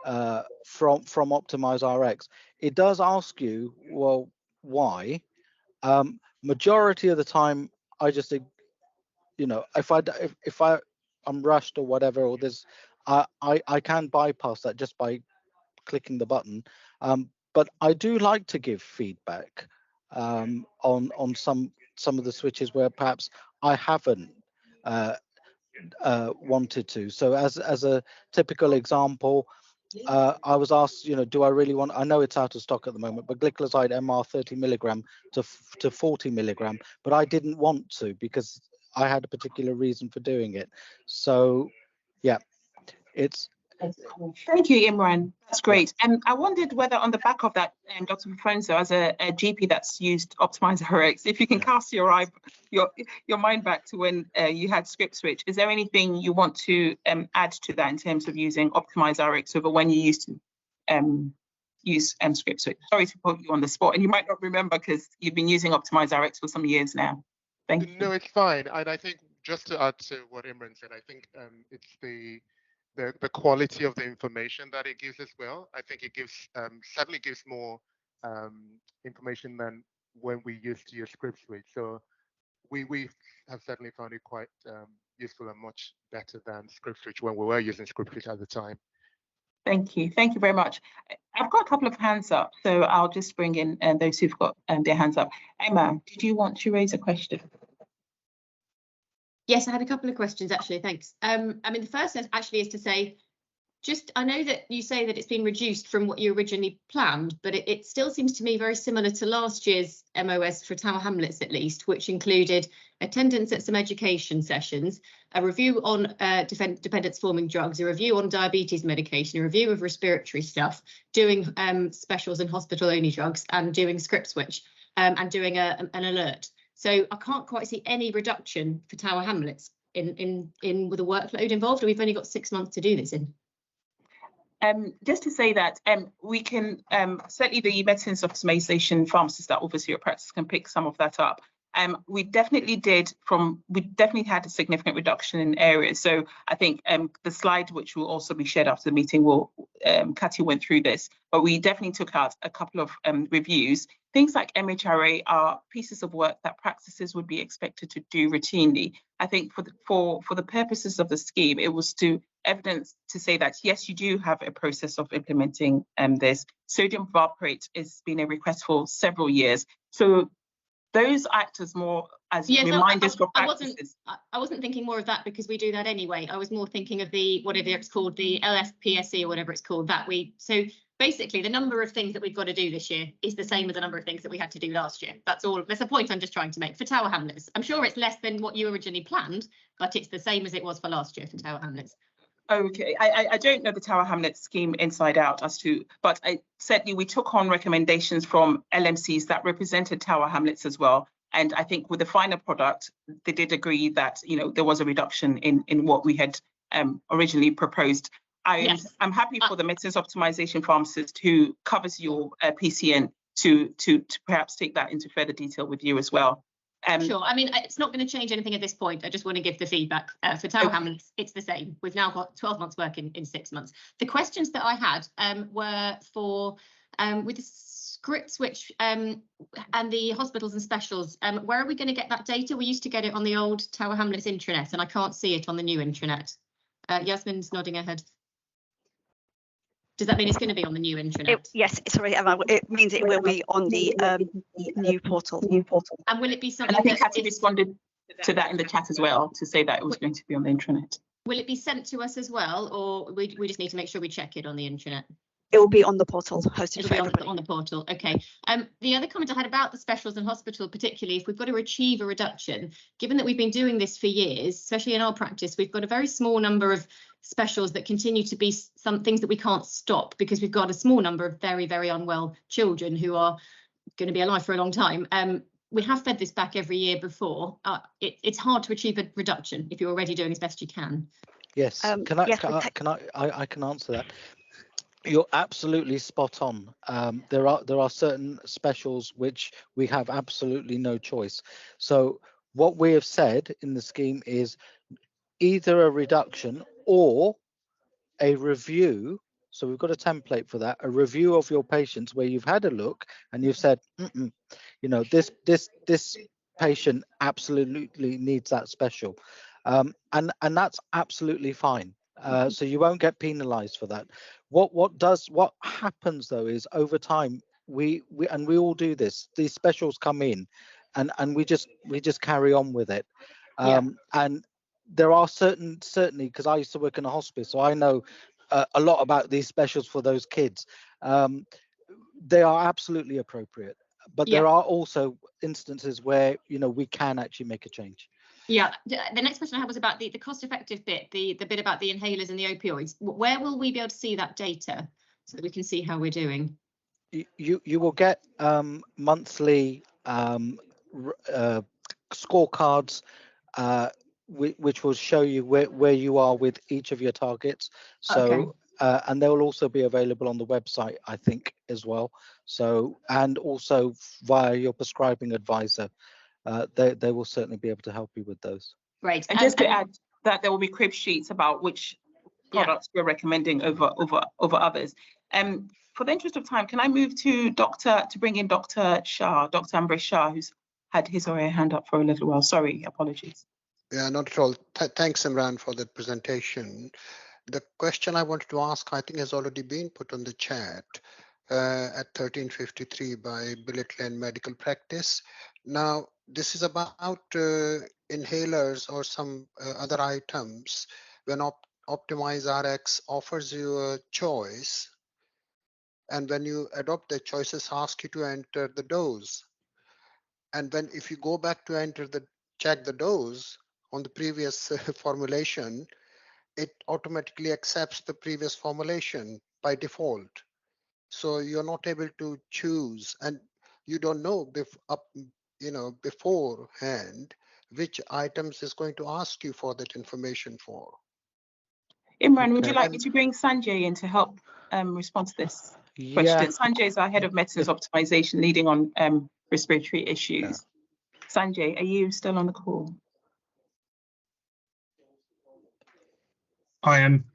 from Optimize RX, it does ask you, well, why? Majority of the time, I just, you know, if I'm rushed or whatever, or I can bypass that just by clicking the button. But I do like to give feedback on some of the switches where perhaps I haven't wanted to. So as a typical example, I was asked, do I really want, I know it's out of stock at the moment, but glycoside MR 30 milligram to 40 milligram, but I didn't want to because I had a particular reason for doing it. So yeah, it's. Thank you, Imran. That's great. And I wondered whether on the back of that, Dr. Fonso, as a GP that's used Optimize RX, if you can cast your mind back to when you had Script Switch, is there anything you want to add to that in terms of using Optimize RX over when you used to use Script Switch? Sorry to put you on the spot, and you might not remember because you've been using Optimize RX for some years now. Thank you. No, it's fine. And I think just to add to what Imran said, I think it's the quality of the information that it gives as well. I think it gives certainly gives more information than when we used to use Script Switch. So we have certainly found it quite useful and much better than Script Switch when we were using Script Switch at the time. Thank you. Thank you very much. I've got a couple of hands up, so I'll just bring in those who've got their hands up. Emma, did you want to raise a question? Yes, I had a couple of questions actually, thanks. I mean, the first actually is to say, I know that you say that it's been reduced from what you originally planned, but it still seems to me very similar to last year's MOS for Tower Hamlets at least, which included attendance at some education sessions, a review on dependence forming drugs, a review on diabetes medication, a review of respiratory stuff, doing specials and hospital only drugs, and doing Script Switch, and doing an alert. So I can't quite see any reduction for Tower Hamlets in with the workload involved, or we've only got 6 months to do this in. Just to say that we can certainly the medicines optimization pharmacists that oversee your practice can pick some of that up. We definitely had a significant reduction in areas. So I think the slide, which will also be shared after the meeting, Katy went through this, but we definitely took out a couple of reviews. Things like MHRA are pieces of work that practices would be expected to do routinely. I think for the purposes of the scheme, it was to evidence to say that, yes, you do have a process of implementing this. Sodium valproate has been a request for several years. So those act as more as reminders for practices. I wasn't thinking more of that because we do that anyway. I was more thinking of the, whatever it's called, the LFPSE or whatever it's called, so basically the number of things that we've got to do this year is the same as the number of things that we had to do last year. That's all. That's a point I'm just trying to make for Tower Hamlets. I'm sure it's less than what you originally planned, but it's the same as it was for last year for Tower Hamlets. Okay, I don't know the Tower Hamlets scheme inside out but certainly we took on recommendations from LMCs that represented Tower Hamlets as well. And I think with the final product, they did agree that there was a reduction in what we had originally proposed. I'm happy for the medicines optimization pharmacist who covers your PCN to perhaps take that into further detail with you as well. Sure. I mean, it's not going to change anything at this point. I just want to give the feedback. For Tower Hamlets, it's the same. We've now got 12 months work in 6 months. The questions that I had were for with the Script Switch and the hospitals and specials. Where are we going to get that data? We used to get it on the old Tower Hamlets intranet, and I can't see it on the new intranet. Yasmin's nodding her head. Does that mean it's going to be on the new intranet? Yes, sorry, Emma. It means it will be on the new portal. And will it be something? And I think Katy responded to that in the chat as well to say that it was going to be on the intranet. Will it be sent to us as well, or we just need to make sure we check it on the intranet? It will be on the portal, hosted for everybody. On the portal, okay. The other comment I had about the specials and hospital, particularly if we've got to achieve a reduction, given that we've been doing this for years, especially in our practice, we've got a very small number of specials that continue to be some things that we can't stop because we've got a small number of very, very unwell children who are going to be alive for a long time. We have fed this back every year before. It's hard to achieve a reduction if you're already doing as best you can. Yes, I can answer that. You're absolutely spot on. There are certain specials which we have absolutely no choice. So what we have said in the scheme is either a reduction or a review. So we've got a template for that, a review of your patients where you've had a look and you've said, this patient absolutely needs that special. And that's absolutely fine. So you won't get penalized for that. What happens though is over time we all do this. These specials come in, and we just carry on with it. And there are certainly, because I used to work in a hospice, so I know a lot about these specials for those kids. They are absolutely appropriate, but there are also instances where we can actually make a change. Yeah, the next question I had was about the cost-effective bit, the bit about the inhalers and the opioids. Where will we be able to see that data so that we can see how we're doing? You will get monthly scorecards, which will show you where you are with each of your targets. So and they will also be available on the website, I think, as well. So, and also via your prescribing advisor, they will certainly be able to help you with those. Great. And just to add that there will be crib sheets about which products we're recommending over others. For the interest of time, can I move to bring in Dr. Shah, Dr. Ambrish Shah, who's had his or her hand up for a little while. Sorry, apologies. Yeah, not at all. Thanks, Imran, for the presentation. The question I wanted to ask, I think, has already been put on the chat at 1353 by Billet Lane Medical Practice. Now, this is about inhalers or some other items. When Optimize RX offers you a choice, and when you adopt the choices, ask you to enter the dose. And if you go back to check the dose on the previous formulation, it automatically accepts the previous formulation by default. So you're not able to choose, and you don't know beforehand which items is going to ask you for that information for. Imran, would you like me to bring Sanjay in to help respond to this question? Sanjay is our head of medicines optimization, leading on respiratory issues. Sanjay, are you still on the call? I am.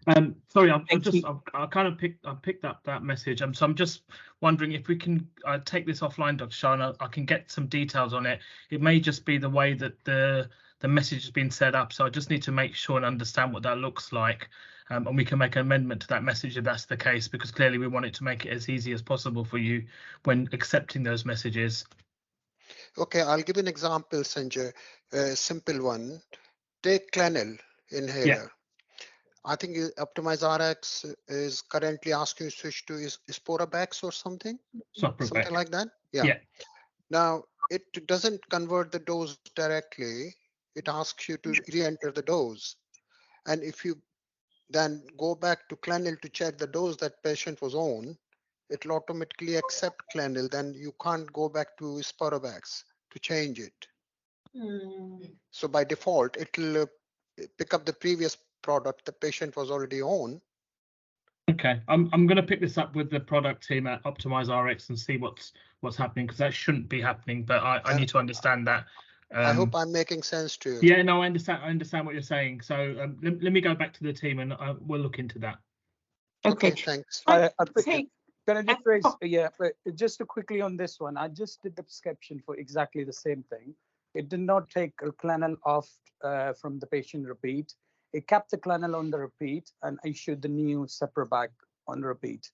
Sorry, I kind of picked up that message. So I'm just wondering if we can take this offline, Dr. Shah, and I can get some details on it. It may just be the way that the message has been set up. So I just need to make sure and understand what that looks like. And we can make an amendment to that message if that's the case, because clearly we want it to make it as easy as possible for you when accepting those messages. Okay, I'll give an example, Sanjay, a simple one. Take Clenil inhaler. Yeah. I think Optimize RX is currently asking you to switch to Sporobax or something? Something like that? Yeah. Now, it doesn't convert the dose directly. It asks you to re-enter the dose. And if you then go back to Clenil to check the dose that patient was on, it will automatically accept Clenil. Then you can't go back to Sporobax to change it. So by default, it will pick up the previous product the patient was already on. Okay, I'm going to pick this up with the product team at Optimize RX and see what's happening, because that shouldn't be happening, but I need to understand that. I hope I'm making sense to you. Yeah, no, I understand what you're saying. So let me go back to the team and we'll look into that. Okay, thanks. Can I just raise, but just to quickly on this one, I just did the prescription for exactly the same thing. It did not take Clenil off from the patient repeat. It kept the Clenil on the repeat and issued the new Sporobax on repeat.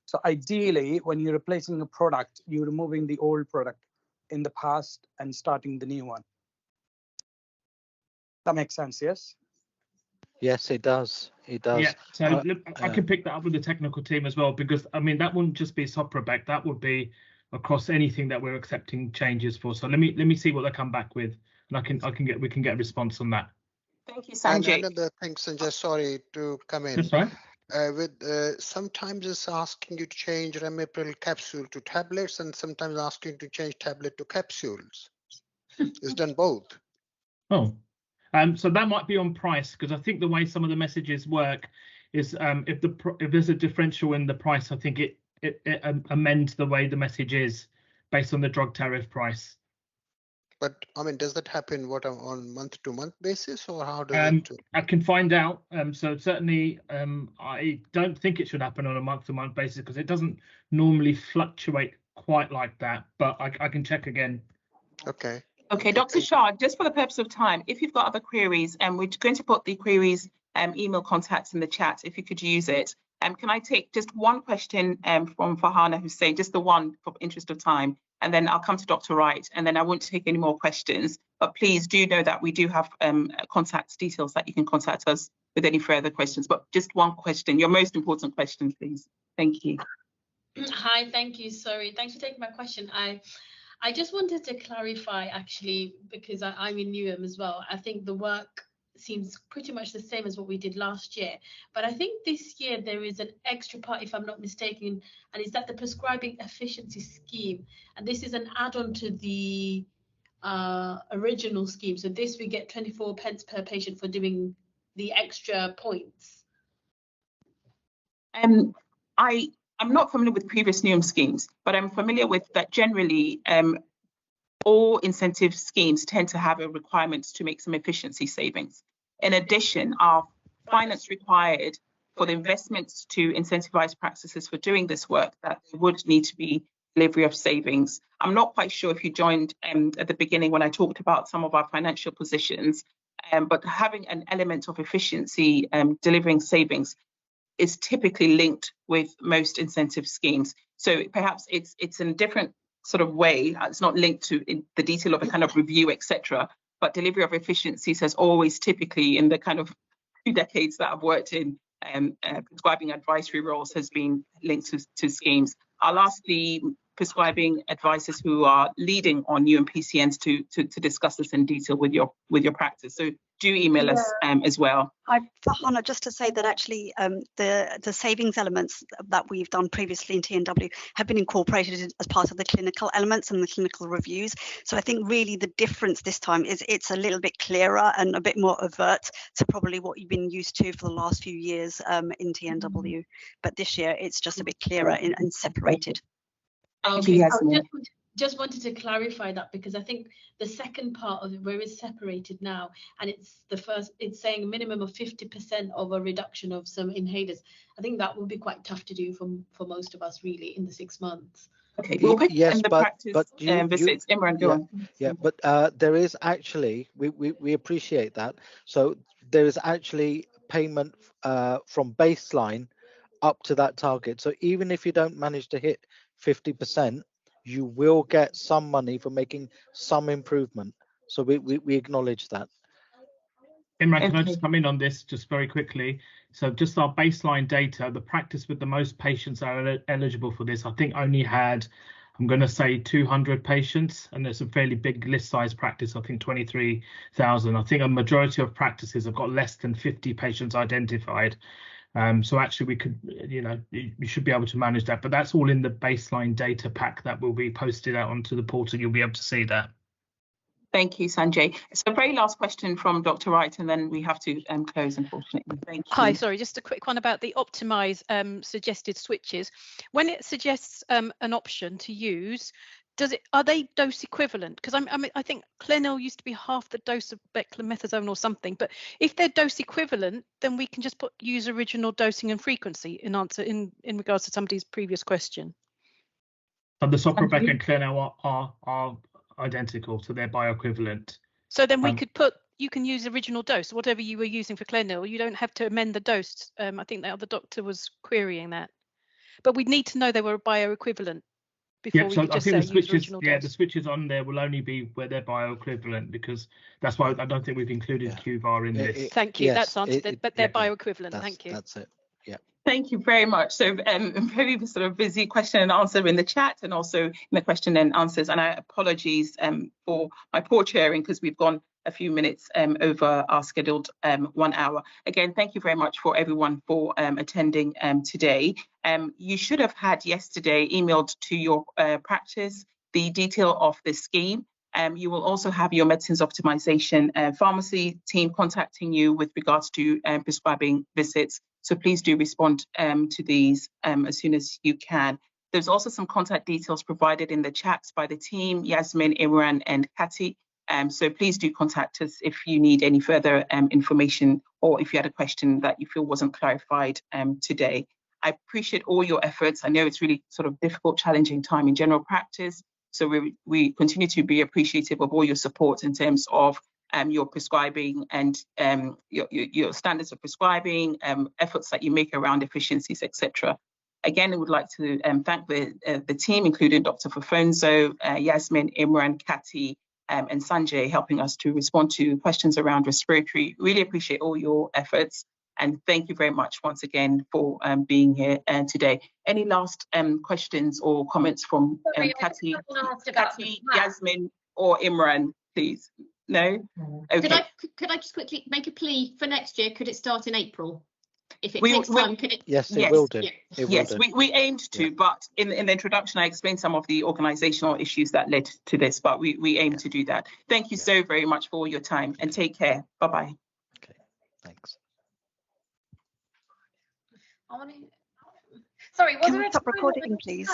So ideally, when you're replacing a product, you're removing the old product in the past and starting the new one. That makes sense, yes? Yes, it does. It does. Yeah, so I can pick that up with the technical team as well, because I mean that wouldn't just be Sporobax, that would be across anything that we're accepting changes for. So let me see what they come back with, and we can get a response on that. Thank you, Sanjay. And another thing, Sanjay, sorry to come in. That's right. Sometimes it's asking you to change Ramipril capsule to tablets, and sometimes asking to change tablet to capsules. It's done both. Oh, so that might be on price, because I think the way some of the messages work is if there's a differential in the price, I think it amends the way the message is based on the drug tariff price. But I mean, does that happen on month-to-month basis, or how does it? I can find out. So certainly, I don't think it should happen on a month-to-month basis, because it doesn't normally fluctuate quite like that. But I can check again. Okay. Okay, Dr. Shah, just for the purpose of time, if you've got other queries, and we're going to put the queries email contacts in the chat if you could use it. Can I take just one question from Farhana Hussein, just the one for interest of time, and then I'll come to Dr. Wright, and then I won't take any more questions. But please do know that we do have contact details that you can contact us with any further questions. But just one question, your most important question, please. Thank you. Hi, thank you. Sorry, thanks for taking my question. I just wanted to clarify, actually, because I'm in Newham as well. I think the work seems pretty much the same as what we did last year, but I think this year there is an extra part, if I'm not mistaken, and is that the prescribing efficiency scheme, and this is an add-on to the original scheme. So this, we get 24 pence per patient for doing the extra points. I'm not familiar with previous Newham schemes, but I'm familiar with that generally all incentive schemes tend to have a requirement to make some efficiency savings. In addition, our finance required for the investments to incentivize practices for doing this work, that there would need to be delivery of savings. I'm not quite sure if you joined at the beginning when I talked about some of our financial positions, but having an element of efficiency delivering savings is typically linked with most incentive schemes. So perhaps it's in a different sort of way. It's not linked to the detail of a kind of review, etc. But delivery of efficiencies has always typically, in the kind of 2 decades that I've worked in prescribing advisory roles, has been linked to schemes. I'll ask the prescribing advisors who are leading on Newham PCNs to discuss this in detail with your practice. So do email us as well. Farhana, just to say that actually the savings elements that we've done previously in TNW have been incorporated as part of the clinical elements and the clinical reviews. So I think really the difference this time is it's a little bit clearer and a bit more overt to probably what you've been used to for the last few years in TNW. But this year it's just a bit clearer and separated. Okay, just wanted to clarify that, because I think the second part of it, where it's separated now, and it's saying a minimum of 50% of a reduction of some inhalers. I think that will be quite tough to do for most of us, really, in the 6 months. Okay, well, yes, but visits. Imran, go on. Yeah, but there is actually, we appreciate that. So there is actually payment from baseline up to that target. So even if you don't manage to hit 50%, you will get some money for making some improvement. So we acknowledge that. Imran, can I just come in on this just very quickly? So just our baseline data, the practice with the most patients are eligible for this, I think only had, I'm going to say 200 patients, and there's a fairly big list size practice, I think 23,000. I think a majority of practices have got less than 50 patients identified. So actually we could, you should be able to manage that, but that's all in the baseline data pack that will be posted out onto the portal. You'll be able to see that. Thank you, Sanjay. So very last question from Dr. Wright, and then we have to close, unfortunately. Thank you. Hi, sorry, just a quick one about the optimize suggested switches. When it suggests an option to use, are they dose equivalent? Because I think Clenil used to be half the dose of beclomethasone or something, but if they're dose equivalent, then we can just use original dosing and frequency in regards to somebody's previous question. And the Soprobec and Clenil are identical, so they're bioequivalent. So then we could you can use original dose, whatever you were using for Clenil. You don't have to amend the dose. I think the other doctor was querying that, but we'd need to know they were bioequivalent. Before so we could just I think the switches, dose. the switches on there will only be where they're bioequivalent, because that's why I don't think we've included QVAR in this. Thank you. Yes, that's answered. But they're bioequivalent. Thank you. That's it. Yeah. Thank you very much. So very sort of busy question and answer in the chat, and also in the question and answers. And I apologies for my poor chairing, because we've gone a few minutes over our scheduled 1 hour. Again, thank you very much for everyone for attending today. You should have had yesterday emailed to your practice the detail of the scheme. You will also have your medicines optimization pharmacy team contacting you with regards to prescribing visits. So please do respond to these as soon as you can. There's also some contact details provided in the chats by the team, Yasmin, Imran and Kati. So please do contact us if you need any further information, or if you had a question that you feel wasn't clarified today. I appreciate all your efforts. I know it's really sort of difficult, challenging time in general practice. So we continue to be appreciative of all your support in terms of your prescribing and your standards of prescribing, efforts that you make around efficiencies, etc. Again, I would like to thank the team, including Dr. Fofonso, Yasmin, Imran, Kati, and Sanjay, helping us to respond to questions around respiratory. Really appreciate all your efforts. And thank you very much once again for being here today. Any last questions or comments from Kati, Yasmin, or Imran, please? No? Okay. Could I just quickly make a plea for next year? Could it start in April? If it takes time, could it? Yes, it will do. Yes, we aimed to, but in the introduction, I explained some of the organizational issues that led to this, but we aim to do that. Thank you so very much for your time and take care. Bye-bye. Okay, thanks. Sorry, was Can there we a stop time recording, limit? please?